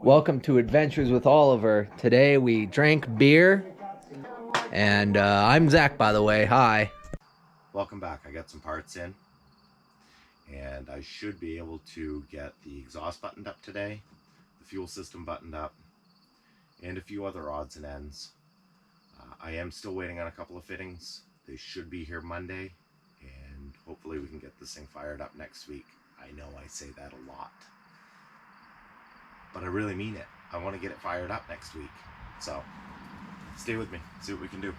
Welcome to Adventures with Oliver. Today we drank beer, and I'm Zach, by the way. Hi. Welcome back. I got some parts in, and I should be able to get the exhaust buttoned up today, the fuel system buttoned up, and a few other odds and ends. I am still waiting on a couple of fittings. They should be here Monday, and hopefully we can get this thing fired up next week. I know I say that a lot, but I really mean it. I want to get it fired up next week. So stay with me, see what we can do.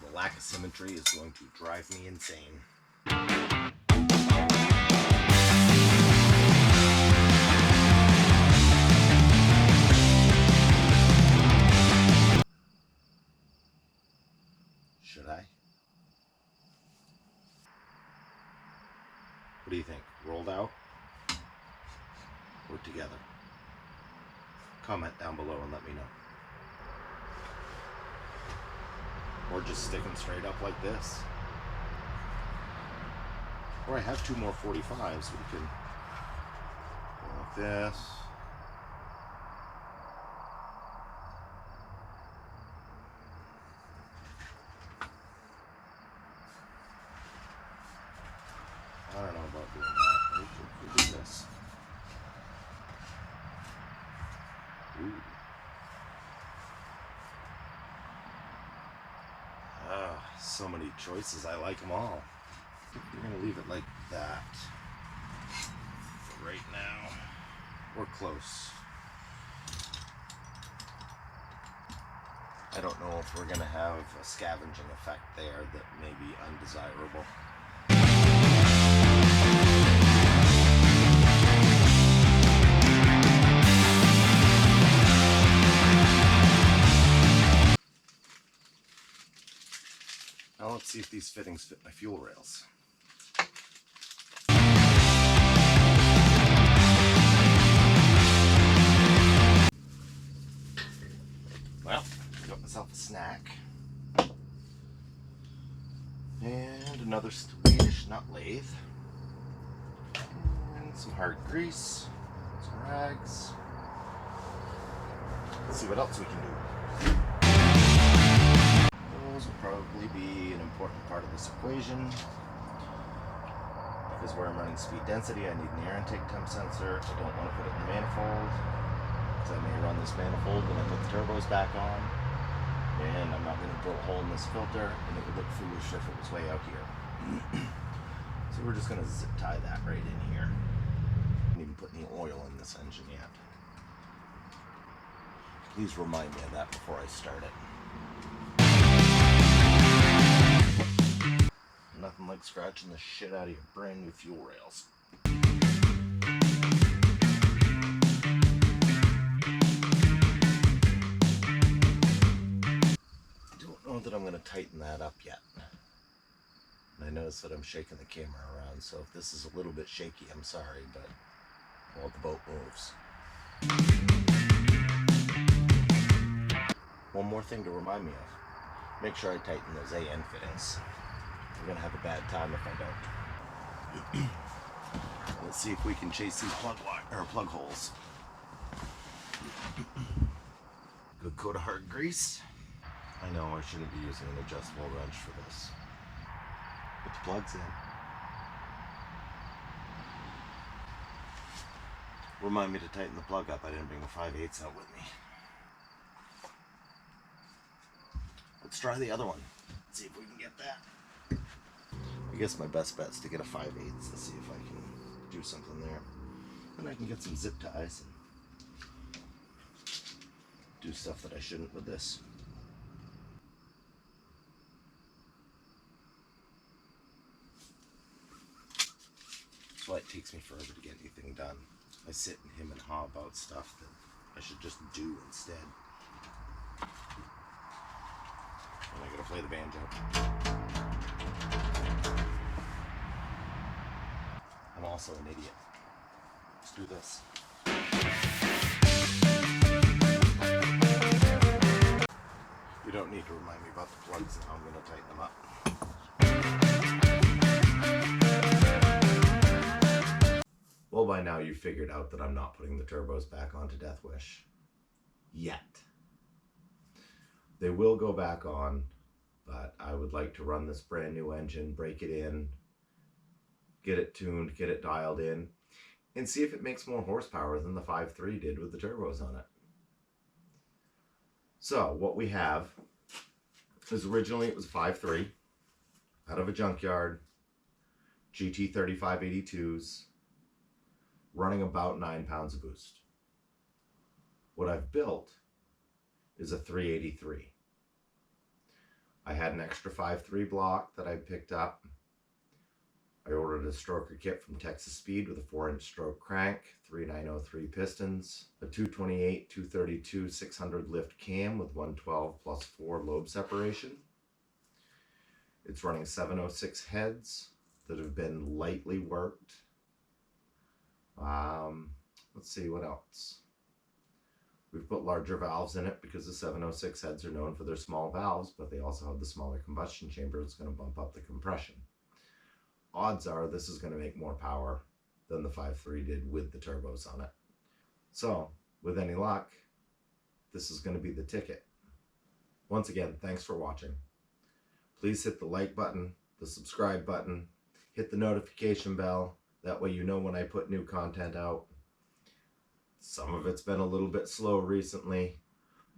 The lack of symmetry is going to drive me insane. Should I? What do you think? Rolled out? Or together? Comment down below and let me know. Or just sticking straight up like this. Or I have two more 45s. We can go like this. I don't know about doing that. We can do this. Ooh. So many choices. I like them all. We're going to leave it like that for right now. We're close. I don't know if we're going to have a scavenging effect there that may be undesirable. Now let's see if these fittings fit my fuel rails. Well, got myself a snack. And another Swedish nut lathe. And some hard grease. Some rags. Let's see what else we can do. Those will probably be an important part of this equation, because where I'm running speed density, I need an air intake temp sensor. I don't want to put it in the manifold, because I may run this manifold when I put the turbos back on, and I'm not going to drill a hole in this filter, and it would look foolish if it was way out here. So we're just going to zip tie that right in here. I haven't even put any oil in this engine yet. Please remind me of that before I start it. Nothing like scratching the shit out of your brand new fuel rails. I don't know that I'm going to tighten that up yet. And I notice that I'm shaking the camera around, so if this is a little bit shaky, I'm sorry, but well, the boat moves. One more thing to remind me of. Make sure I tighten those AN fittings. I'm gonna have a bad time if I don't. Let's see if we can chase these plug holes. Good coat of hard grease. I know I shouldn't be using an adjustable wrench for this. Put the plugs in. Remind me to tighten the plug up. I didn't bring the 5/8 out with me. Let's try the other one. Let's see if we can get that. I guess my best bet is to get a 5/8 to see if I can do something there. Then I can get some zip ties and do stuff that I shouldn't with this. That's why it takes me forever to get anything done. I sit and hem and haw about stuff that I should just do instead. And I gotta play the banjo. I'm also an idiot. Let's do this. don't need to remind me about the plugs now. I'm going to tighten them up. Well, by now you figured out that I'm not putting the turbos back onto Deathwish. Yet. They will go back on, but I would like to run this brand new engine, break it in, get it tuned, get it dialed in, and see if it makes more horsepower than the 5.3 did with the turbos on it. So what we have is, originally it was a 5.3 out of a junkyard, GT 3582s, running about 9 pounds of boost. What I've built is a 383. I had an extra 5.3 block that I picked up. I ordered a stroker kit from Texas Speed with a 4-inch stroke crank, 3903 pistons, a 228, 232, 600 lift cam with 112 plus 4 lobe separation. It's running 706 heads that have been lightly worked. Let's see what else. We've put larger valves in it because the 706 heads are known for their small valves, but they also have the smaller combustion chamber that's going to bump up the compression. Odds are this is going to make more power than the 5.3 did with the turbos on it. So, with any luck, this is going to be the ticket. Once again, thanks for watching. Please hit the like button, the subscribe button, hit the notification bell. That way you know when I put new content out. Some of it's been a little bit slow recently,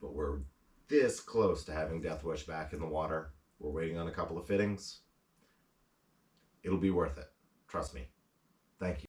but we're this close to having Deathwish back in the water. We're waiting on a couple of fittings. It'll be worth it. Trust me. Thank you.